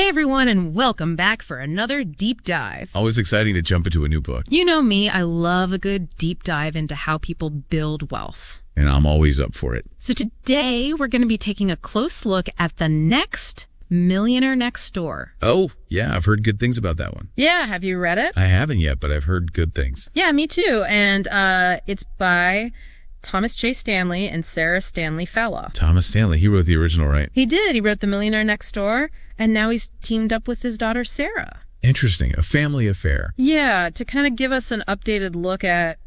Hey everyone, and welcome back for another deep dive. Always exciting to jump into a new book. You know me, I love a good deep dive into how people build wealth. And I'm always up for it. So today we're going to be taking a close look at the Next Millionaire Next Door. Oh, yeah, I've heard good things about that one. Yeah, have you read it? I haven't yet, but I've heard good things. Yeah, me too. And it's by Thomas J. Stanley and Sarah Stanley Fallow. Thomas Stanley, he wrote the original, right? He did. He wrote The Millionaire Next Door, and now he's teamed up with his daughter Sarah. Interesting. A family affair. Yeah, to kind of give us an updated look at,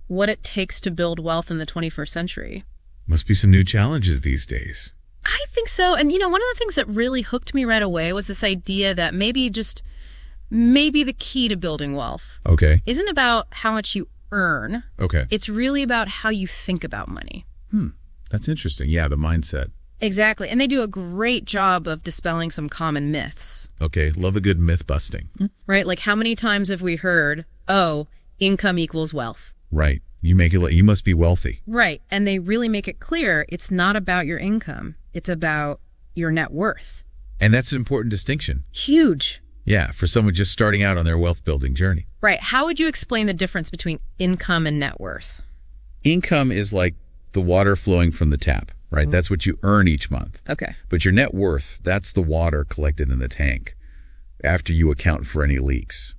what it takes to build wealth in the 21st century. Must be some new challenges these days. I think so. And, one of the things that really hooked me right away was this idea that maybe the key to building wealth isn't about how much you earn. Okay. It's really about how you think about money. That's interesting. Yeah, the mindset. Exactly. And they do a great job of dispelling some common myths. Okay, love a good myth busting. Right? Like how many times have we heard, income equals wealth? Right. You must be wealthy. Right. And they really make it clear it's not about your income. It's about your net worth. And that's an important distinction. Huge. Yeah, for someone just starting out on their wealth building journey. Right. How would you explain the difference between income and net worth? Income is like the water flowing from the tap, right? That's what you earn each month. Okay. But your net worth, that's the water collected in the tank after you account for any leaks.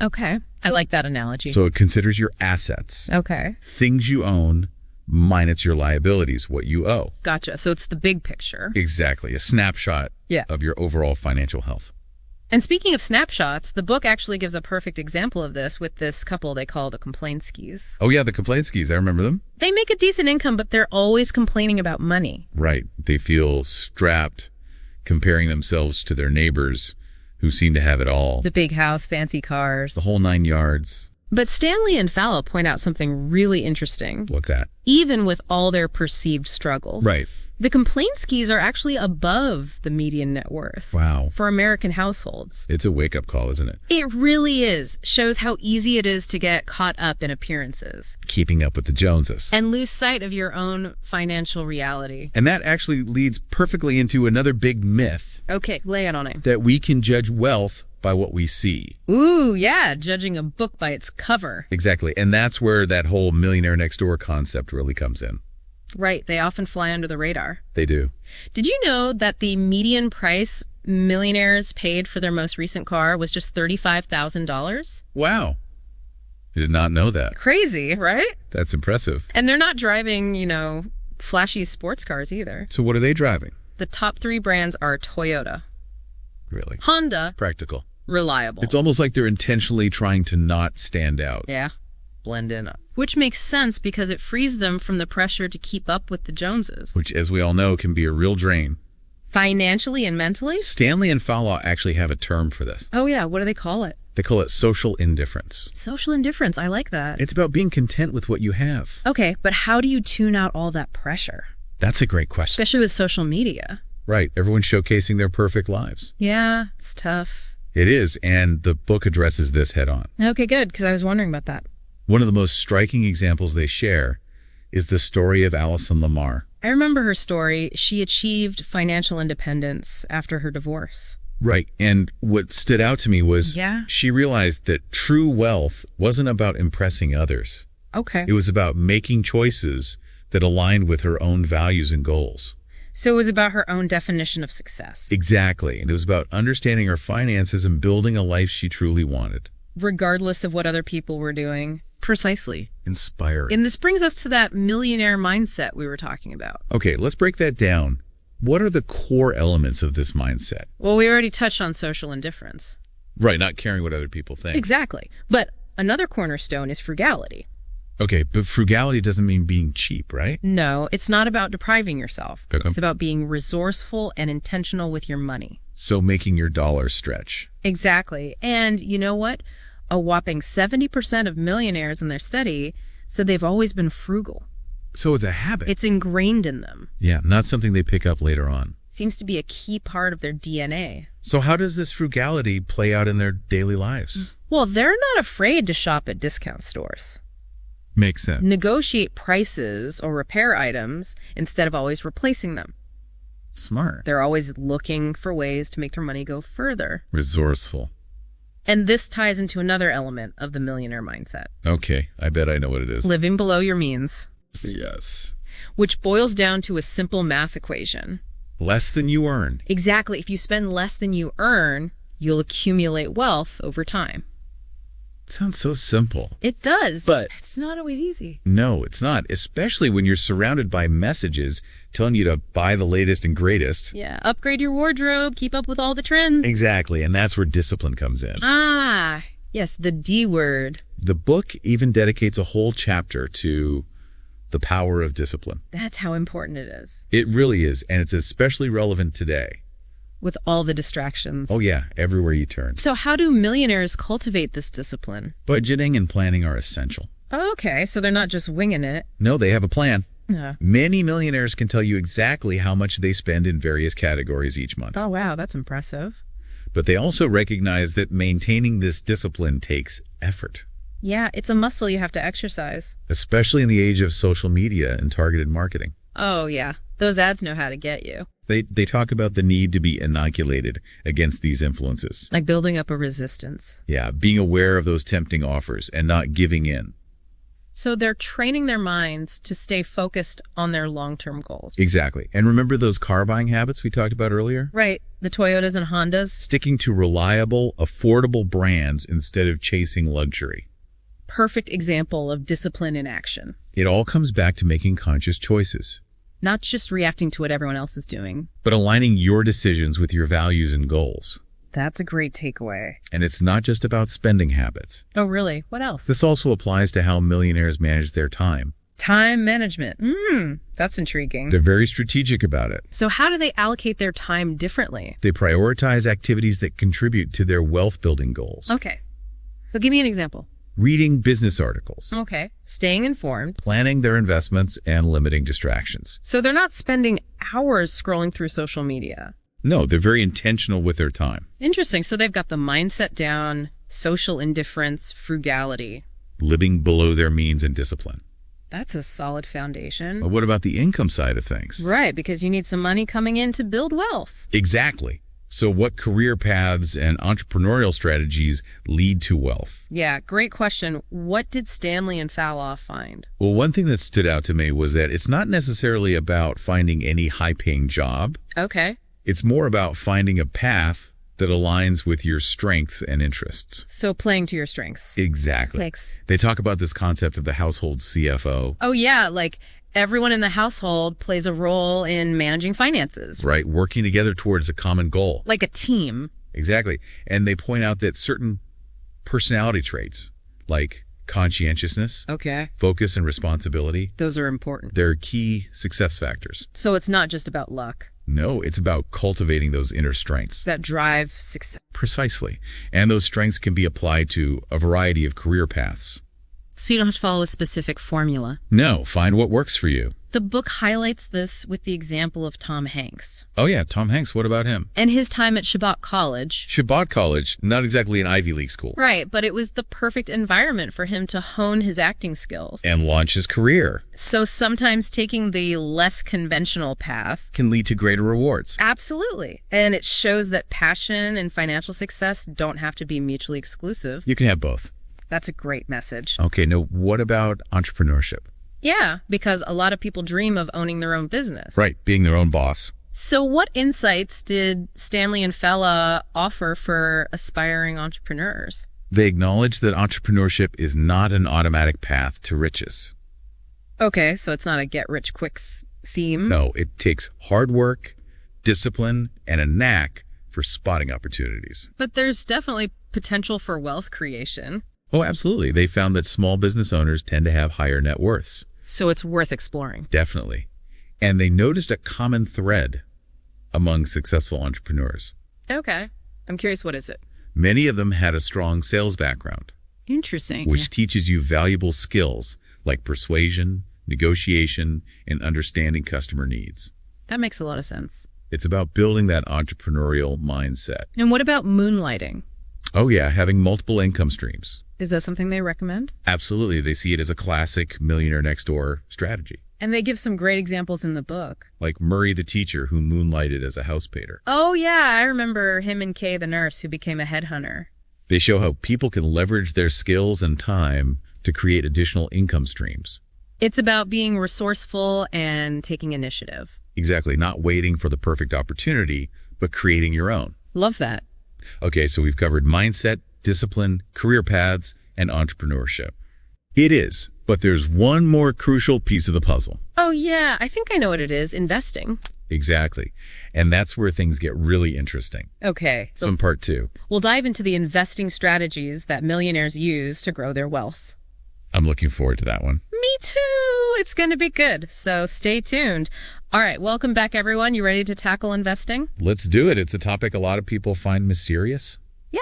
Okay. I like that analogy. So it considers your assets. Okay. Things you own minus your liabilities, what you owe. Gotcha. So it's the big picture. Exactly. A snapshot of your overall financial health. And speaking of snapshots, the book actually gives a perfect example of this with this couple they call the Complainskis. Oh, yeah, the Complainskis. I remember them. They make a decent income, but they're always complaining about money. Right. They feel strapped, comparing themselves to their neighbors who seem to have it all. The big house, fancy cars. The whole 9 yards. But Stanley and Fallow point out something really interesting. What's that? Even with all their perceived struggles. Right. The Complainskis are actually above the median net worth. Wow. For American households. It's a wake-up call, isn't it? It really is. Shows how easy it is to get caught up in appearances. Keeping up with the Joneses. And lose sight of your own financial reality. And that actually leads perfectly into another big myth. Okay, lay it on it. That we can judge wealth by what we see. Ooh, yeah, judging a book by its cover. Exactly. And that's where that whole Millionaire Next Door concept really comes in. Right, they often fly under the radar. They do. Did you know that the median price millionaires paid for their most recent car was just $35,000? Wow. I did not know that. Crazy, right? That's impressive. And they're not driving, flashy sports cars either. So what are they driving? The top 3 brands are Toyota. Really? Honda. Practical. Reliable. It's almost like they're intentionally trying to not stand out. Yeah. Blend in. Which makes sense because it frees them from the pressure to keep up with the Joneses. Which, as we all know, can be a real drain. Financially and mentally? Stanley and Fallow actually have a term for this. Oh, yeah. What do they call it? They call it social indifference. Social indifference. I like that. It's about being content with what you have. Okay, but how do you tune out all that pressure? That's a great question. Especially with social media. Right. Everyone's showcasing their perfect lives. Yeah, it's tough. It is, and the book addresses this head on. Okay, good, because I was wondering about that. One of the most striking examples they share is the story of Alison Lamar. I remember her story. She achieved financial independence after her divorce. Right. And what stood out to me was she realized that true wealth wasn't about impressing others. Okay. It was about making choices that aligned with her own values and goals. So it was about her own definition of success. Exactly. And it was about understanding her finances and building a life she truly wanted. Regardless of what other people were doing. Precisely. Inspiring. And this brings us to that millionaire mindset we were talking about. Okay, let's break that down. What are the core elements of this mindset? Well, we already touched on social indifference. Right, not caring what other people think. Exactly. But another cornerstone is frugality. Okay, but frugality doesn't mean being cheap, right? No, it's not about depriving yourself. Okay. It's about being resourceful and intentional with your money. So making your dollars stretch. Exactly. And you know what? A whopping 70% of millionaires in their study said they've always been frugal. So it's a habit. It's ingrained in them. Yeah, not something they pick up later on. Seems to be a key part of their DNA. So how does this frugality play out in their daily lives? Well, they're not afraid to shop at discount stores. Makes sense. Negotiate prices or repair items instead of always replacing them. Smart. They're always looking for ways to make their money go further. Resourceful. And this ties into another element of the millionaire mindset. Okay, I bet I know what it is. Living below your means. Yes. Which boils down to a simple math equation. Less than you earn. Exactly. If you spend less than you earn, you'll accumulate wealth over time. Sounds so simple. It does. But it's not always easy. No, it's not. Especially when you're surrounded by messages telling you to buy the latest and greatest. Yeah. Upgrade your wardrobe. Keep up with all the trends. Exactly. And that's where discipline comes in. Ah, yes. The D word. The book even dedicates a whole chapter to the power of discipline. That's how important it is. It really is. And it's especially relevant today. With all the distractions. Oh, yeah. Everywhere you turn. So how do millionaires cultivate this discipline? Budgeting and planning are essential. Okay. So they're not just winging it. No, they have a plan. Yeah. Many millionaires can tell you exactly how much they spend in various categories each month. Oh, wow. That's impressive. But they also recognize that maintaining this discipline takes effort. Yeah. It's a muscle you have to exercise. Especially in the age of social media and targeted marketing. Oh, yeah. Those ads know how to get you. They talk about the need to be inoculated against these influences. Like building up a resistance. Yeah, being aware of those tempting offers and not giving in. So they're training their minds to stay focused on their long-term goals. Exactly. And remember those car buying habits we talked about earlier? Right. The Toyotas and Hondas. Sticking to reliable, affordable brands instead of chasing luxury. Perfect example of discipline in action. It all comes back to making conscious choices. Not just reacting to what everyone else is doing. But aligning your decisions with your values and goals. That's a great takeaway. And it's not just about spending habits. Oh, really? What else? This also applies to how millionaires manage their time. Time management. That's intriguing. They're very strategic about it. So how do they allocate their time differently? They prioritize activities that contribute to their wealth-building goals. Okay. So give me an example. Reading business articles. Okay. Staying informed. Planning their investments and limiting distractions. So they're not spending hours scrolling through social media. No, they're very intentional with their time. Interesting. So they've got the mindset down, social indifference, frugality. Living below their means and discipline. That's a solid foundation. But what about the income side of things? Right, because you need some money coming in to build wealth. Exactly. So what career paths and entrepreneurial strategies lead to wealth? Yeah, great question. What did Stanley and Fallow find? Well, one thing that stood out to me was that it's not necessarily about finding any high-paying job. Okay. It's more about finding a path that aligns with your strengths and interests. So playing to your strengths. Exactly. Thanks. They talk about this concept of the household CFO. Oh, yeah, like everyone in the household plays a role in managing finances. Right, working together towards a common goal. Like a team. Exactly. And they point out that certain personality traits, like conscientiousness, focus, and responsibility, those are important. They're key success factors. So it's not just about luck. No, it's about cultivating those inner strengths. That drive success. Precisely. And those strengths can be applied to a variety of career paths. So you don't have to follow a specific formula. No, find what works for you. The book highlights this with the example of Tom Hanks. Oh yeah, Tom Hanks, what about him? And his time at Shabbat College. Shabbat College, not exactly an Ivy League school. Right, but it was the perfect environment for him to hone his acting skills. And launch his career. So sometimes taking the less conventional path can lead to greater rewards. Absolutely. And it shows that passion and financial success don't have to be mutually exclusive. You can have both. That's a great message. Okay, now what about entrepreneurship? Yeah, because a lot of people dream of owning their own business. Right, being their own boss. So what insights did Stanley and Fallow offer for aspiring entrepreneurs? They acknowledge that entrepreneurship is not an automatic path to riches. Okay, so it's not a get-rich-quick scheme. No, it takes hard work, discipline, and a knack for spotting opportunities. But there's definitely potential for wealth creation. Oh, absolutely. They found that small business owners tend to have higher net worths. So it's worth exploring. Definitely. And they noticed a common thread among successful entrepreneurs. Okay. I'm curious, what is it? Many of them had a strong sales background. Interesting. Which teaches you valuable skills like persuasion, negotiation, and understanding customer needs. That makes a lot of sense. It's about building that entrepreneurial mindset. And what about moonlighting? Oh yeah, having multiple income streams. Is that something they recommend? Absolutely. They see it as a classic millionaire next door strategy. And they give some great examples in the book. Like Murray the teacher who moonlighted as a house painter. Oh, yeah, I remember him and Kay the nurse who became a headhunter. They show how people can leverage their skills and time to create additional income streams. It's about being resourceful and taking initiative. Exactly, not waiting for the perfect opportunity, but creating your own. Love that. Okay, so we've covered mindset, discipline, career paths, and entrepreneurship. It is, but there's one more crucial piece of the puzzle. Oh, yeah, I think I know what it is. Investing. Exactly. And that's where things get really interesting. Okay. So in part 2. We'll dive into the investing strategies that millionaires use to grow their wealth. I'm looking forward to that one. Me too. It's going to be good. So stay tuned. All right. Welcome back, everyone. You ready to tackle investing? Let's do it. It's a topic a lot of people find mysterious.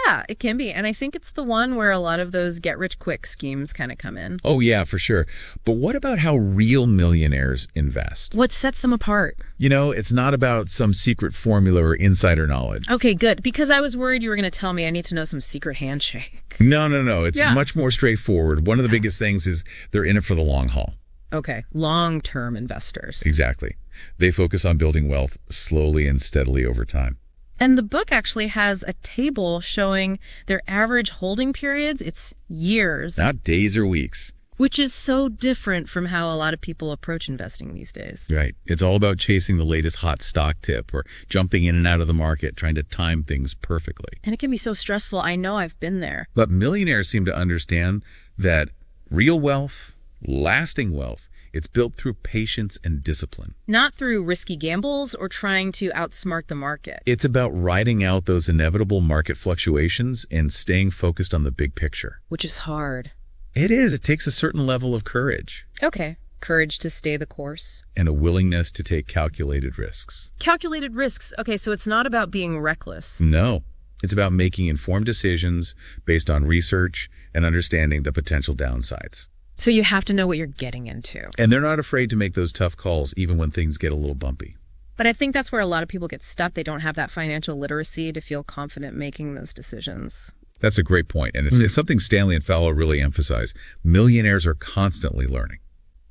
Yeah, it can be. And I think it's the one where a lot of those get-rich-quick schemes kind of come in. Oh, yeah, for sure. But what about how real millionaires invest? What sets them apart? You know, it's not about some secret formula or insider knowledge. Okay, good. Because I was worried you were going to tell me I need to know some secret handshake. No. It's much more straightforward. One of the biggest things is they're in it for the long haul. Okay, long-term investors. Exactly. They focus on building wealth slowly and steadily over time. And the book actually has a table showing their average holding periods. It's years. Not days or weeks. Which is so different from how a lot of people approach investing these days. Right. It's all about chasing the latest hot stock tip or jumping in and out of the market, trying to time things perfectly. And it can be so stressful. I know, I've been there. But millionaires seem to understand that real wealth, lasting wealth, it's built through patience and discipline. Not through risky gambles or trying to outsmart the market. It's about riding out those inevitable market fluctuations and staying focused on the big picture. Which is hard. It is. It takes a certain level of courage. Okay. Courage to stay the course. And a willingness to take calculated risks. Calculated risks. Okay, so it's not about being reckless. No. It's about making informed decisions based on research and understanding the potential downsides. So you have to know what you're getting into. And they're not afraid to make those tough calls even when things get a little bumpy. But I think that's where a lot of people get stuck. They don't have that financial literacy to feel confident making those decisions. That's a great point. And it's something Stanley and Fallow really emphasize. Millionaires are constantly learning.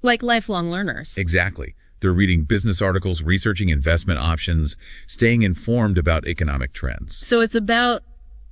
Like lifelong learners. Exactly. They're reading business articles, researching investment options, staying informed about economic trends. So it's about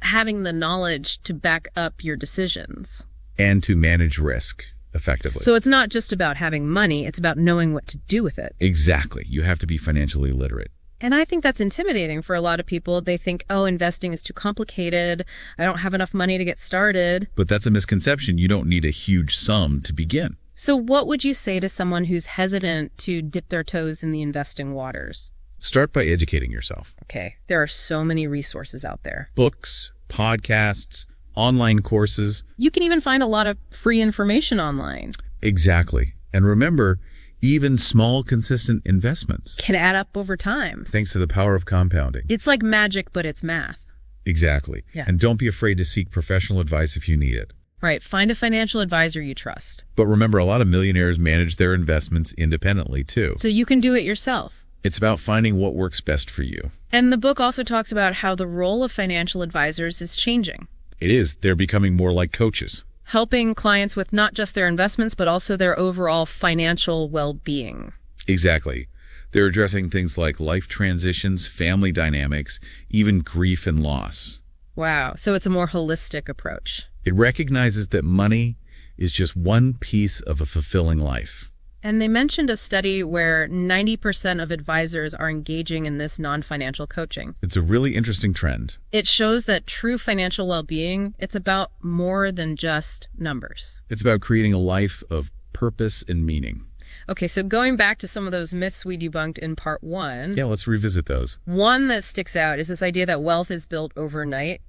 having the knowledge to back up your decisions. And to manage risk effectively. So it's not just about having money, it's about knowing what to do with it. Exactly. You have to be financially literate. And I think that's intimidating for a lot of people. They think, oh, investing is too complicated. I don't have enough money to get started. But that's a misconception. You don't need a huge sum to begin. So what would you say to someone who's hesitant to dip their toes in the investing waters? Start by educating yourself. Okay. There are so many resources out there. Books, podcasts, online courses. You can even find a lot of free information online. Exactly. And remember, even small, consistent investments can add up over time. Thanks to the power of compounding. It's like magic, but it's math. Exactly. Yeah. And don't be afraid to seek professional advice if you need it. Right. Find a financial advisor you trust. But remember, a lot of millionaires manage their investments independently, too. So you can do it yourself. It's about finding what works best for you. And the book also talks about how the role of financial advisors is changing. It is. They're becoming more like coaches. Helping clients with not just their investments, but also their overall financial well-being. Exactly. They're addressing things like life transitions, family dynamics, even grief and loss. Wow. So it's a more holistic approach. It recognizes that money is just one piece of a fulfilling life. And they mentioned a study where 90% of advisors are engaging in this non-financial coaching. It's a really interesting trend. It shows that true financial well-being, it's about more than just numbers. It's about creating a life of purpose and meaning. Okay, so going back to some of those myths we debunked in part 1. Yeah, let's revisit those. One that sticks out is this idea that wealth is built overnight,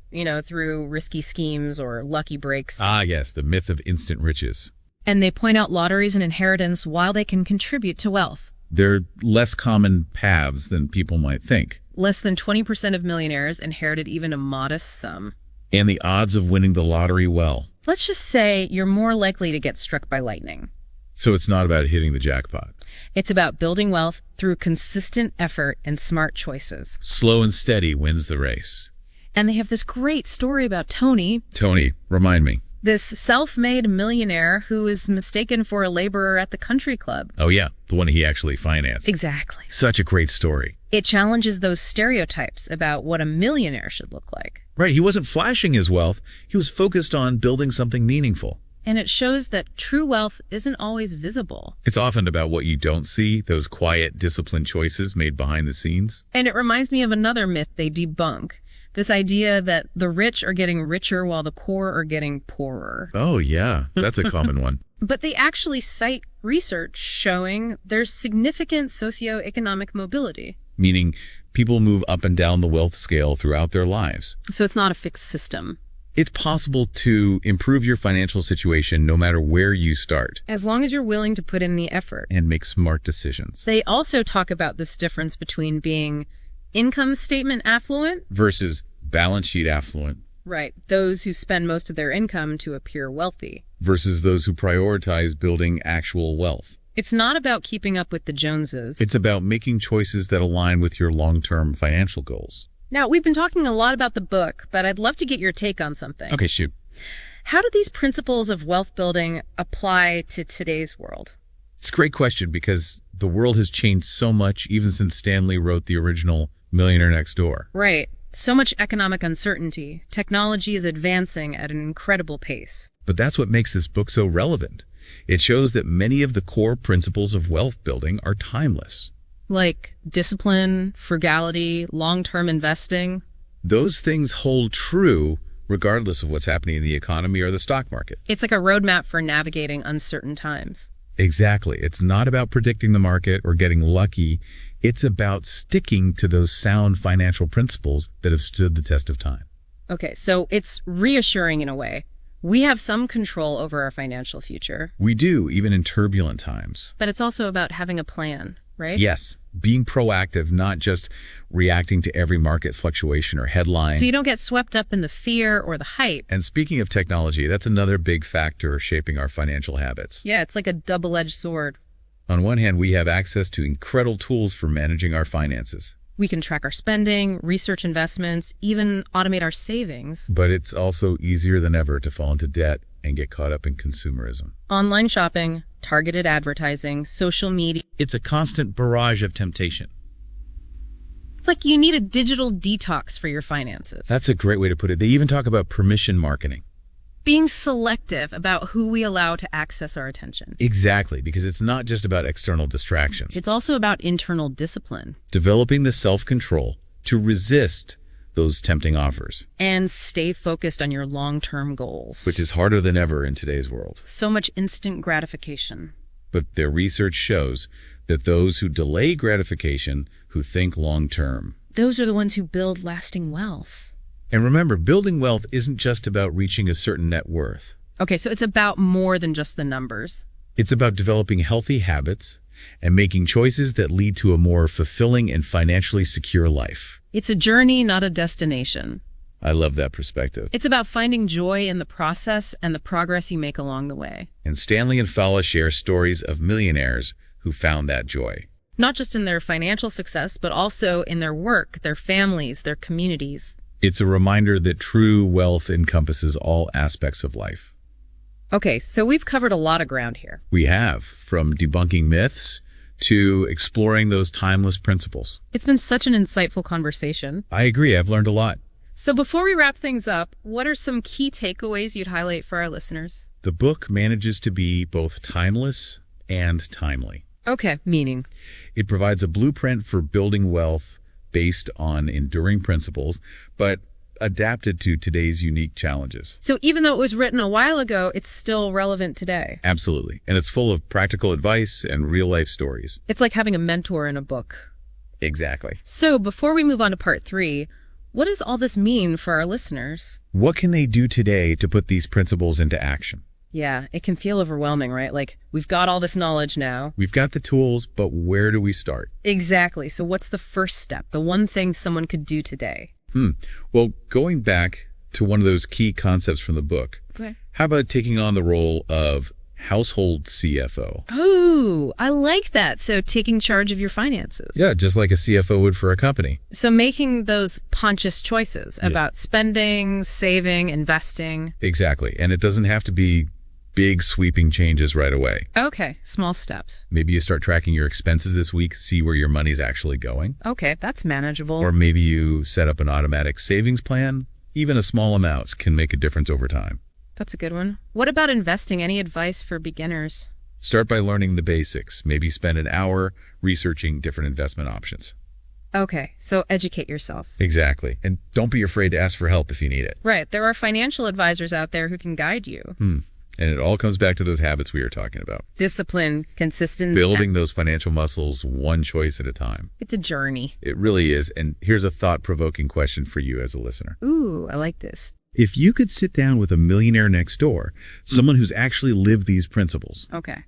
through risky schemes or lucky breaks. Ah, yes, the myth of instant riches. And they point out lotteries and inheritance while they can contribute to wealth. They're less common paths than people might think. Less than 20% of millionaires inherited even a modest sum. And the odds of winning the lottery, well. Let's just say you're more likely to get struck by lightning. So it's not about hitting the jackpot. It's about building wealth through consistent effort and smart choices. Slow and steady wins the race. And they have this great story about Tony. Tony, remind me. This self-made millionaire who is mistaken for a laborer at the country club. Oh yeah, the one he actually financed. Exactly. Such a great story. It challenges those stereotypes about what a millionaire should look like. Right, he wasn't flashing his wealth. He was focused on building something meaningful. And it shows that true wealth isn't always visible. It's often about what you don't see, those quiet, disciplined choices made behind the scenes. And it reminds me of another myth they debunk. This idea that the rich are getting richer while the poor are getting poorer. Oh, yeah. That's a common one. But they actually cite research showing there's significant socioeconomic mobility. Meaning people move up and down the wealth scale throughout their lives. So it's not a fixed system. It's possible to improve your financial situation no matter where you start. As long as you're willing to put in the effort. And make smart decisions. They also talk about this difference between being income statement affluent versus balance sheet affluent. Right. Those who spend most of their income to appear wealthy. Versus those who prioritize building actual wealth. It's not about keeping up with the Joneses. It's about making choices that align with your long-term financial goals. Now, we've been talking a lot about the book, but I'd love to get your take on something. Okay, shoot. How do these principles of wealth building apply to today's world? It's a great question because the world has changed so much even since Stanley wrote the original Millionaire Next Door. Right. So much economic uncertainty. Technology is advancing at an incredible pace. But that's what makes this book so relevant. It shows that many of the core principles of wealth building are timeless. Like discipline, frugality, long-term investing. Those things hold true regardless of what's happening in the economy or the stock market. It's like a roadmap for navigating uncertain times. Exactly. It's not about predicting the market or getting lucky. It's about sticking to those sound financial principles that have stood the test of time. Okay, so it's reassuring in a way. We have some control over our financial future. We do, even in turbulent times. But it's also about having a plan, right? Yes. Being proactive, not just reacting to every market fluctuation or headline. So you don't get swept up in the fear or the hype. And speaking of technology, that's another big factor shaping our financial habits. Yeah, it's like a double-edged sword. On one hand, we have access to incredible tools for managing our finances. We can track our spending, research investments, even automate our savings. But it's also easier than ever to fall into debt and get caught up in consumerism. Online shopping, targeted advertising, social media. It's a constant barrage of temptation. It's like you need a digital detox for your finances. That's a great way to put it. They even talk about permission marketing. Being selective about who we allow to access our attention. Exactly, because it's not just about external distractions. It's also about internal discipline. Developing the self-control to resist those tempting offers. And stay focused on your long-term goals. Which is harder than ever in today's world. So much instant gratification. But their research shows that those who delay gratification, who think long-term. Those are the ones who build lasting wealth. And remember, building wealth isn't just about reaching a certain net worth. Okay, so it's about more than just the numbers. It's about developing healthy habits and making choices that lead to a more fulfilling and financially secure life. It's a journey, not a destination. I love that perspective. It's about finding joy in the process and the progress you make along the way. And Stanley and Fallow share stories of millionaires who found that joy. Not just in their financial success, but also in their work, their families, their communities. It's a reminder that true wealth encompasses all aspects of life. Okay, so we've covered a lot of ground here. We have, from debunking myths to exploring those timeless principles. It's been such an insightful conversation. I agree. I've learned a lot. So before we wrap things up, what are some key takeaways you'd highlight for our listeners? The book manages to be both timeless and timely. Okay, meaning? It provides a blueprint for building wealth based on enduring principles, but adapted to today's unique challenges. So even though it was written a while ago, it's still relevant today? Absolutely. And it's full of practical advice and real-life stories. It's like having a mentor in a book. Exactly. So before we move on to part 3, what does all this mean for our listeners? What can they do today to put these principles into action? Yeah, it can feel overwhelming, right? Like, we've got all this knowledge now. We've got the tools, but where do we start? Exactly. So what's the first step? The one thing someone could do today? Well, going back to one of those key concepts from the book, okay. How about taking on the role of household CFO. Ooh, I like that. So taking charge of your finances. Yeah, just like a CFO would for a company. So making those conscious choices about spending, saving, investing. Exactly. And it doesn't have to be big sweeping changes right away. Okay, small steps. Maybe you start tracking your expenses this week, see where your money's actually going. Okay, that's manageable. Or maybe you set up an automatic savings plan. Even a small amounts can make a difference over time. That's a good one. What about investing? Any advice for beginners? Start by learning the basics. Maybe spend an hour researching different investment options. Okay, so educate yourself. Exactly. And don't be afraid to ask for help if you need it. Right. There are financial advisors out there who can guide you. And it all comes back to those habits we were talking about. Discipline, consistency. Building those financial muscles one choice at a time. It's a journey. It really is. And here's a thought-provoking question for you as a listener. Ooh, I like this. If you could sit down with a millionaire next door, someone who's actually lived these principles, Okay.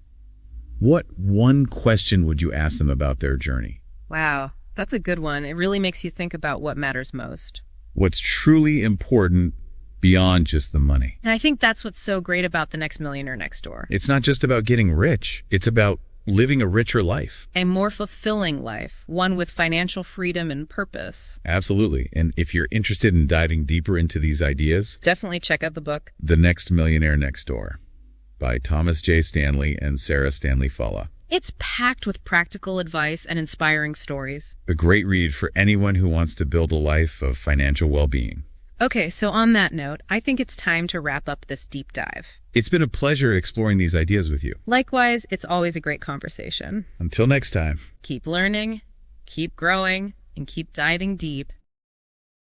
what one question would you ask them about their journey? Wow, that's a good one. It really makes you think about what matters most. What's truly important beyond just the money? And I think that's what's so great about the Next Millionaire Next Door. It's not just about getting rich. It's about living a richer life. A more fulfilling life, one with financial freedom and purpose. Absolutely. And if you're interested in diving deeper into these ideas, definitely check out the book, The Next Millionaire Next Door, by Thomas J. Stanley and Sarah Stanley Fallow. It's packed with practical advice and inspiring stories. A great read for anyone who wants to build a life of financial well-being. Okay, so on that note, I think it's time to wrap up this deep dive. It's been a pleasure exploring these ideas with you. Likewise, it's always a great conversation. Until next time. Keep learning, keep growing, and keep diving deep